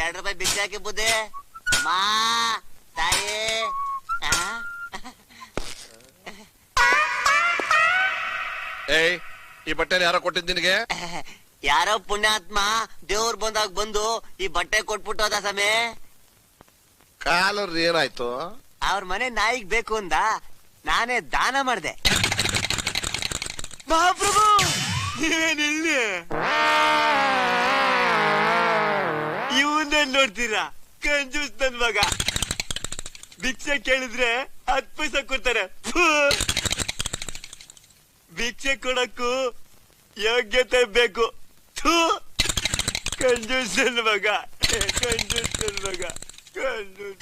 2 ರೂಪಾಯಿ ಭಿಕ್ಷೆ ಹಾಕಿ ಬುದ್ಧಿ ಮಾ ತಾಯಿ. ಏಯ್, ಈ ಬಟ್ಟೆ ಯಾರೋ ಕೊಟ್ಟಿದ್ ನಿನಗೆ? ಯಾರೋ ಪುಣ್ಯಾತ್ಮ ದೇವ್ರು ಬಂದಾಗ ಬಂದು ಈ ಬಟ್ಟೆ ಕೊಟ್ಬಿಟ್ಟು ಹೋದ ಸಮೇ. ಕಾಲರ್ ಏನಾಯ್ತು? ಅವ್ರ ಮನೆ ನಾಯಿಗ್ ಬೇಕು ಅಂದ, ನಾನೇ ದಾನ ಮಾಡ್ದೆ. ಮಹಾಪ್ರಭು ನೀವೇನಿಲ್ಲಿ ಇವನ್ನೇ ನೋಡ್ತೀರಾ? ಕಂಜೂಸ್ ನನ್ ಮಗ. ಭಿಕ್ಷೆ ಕೇಳಿದ್ರೆ 10 ಪೈಸೆ ಕೊಡ್ತಾರೆ. ಭಿಕ್ಷೆ ಕೊಡಕ್ಕೂ ಯೋಗ್ಯತೆ ಬೇಕು. ಕಂಜೂಸ್ ನನ್ ಮಗ, ಕಂಜೂಸ್ ನನ್ ಮಗ, ಕಂಜೂಸ್.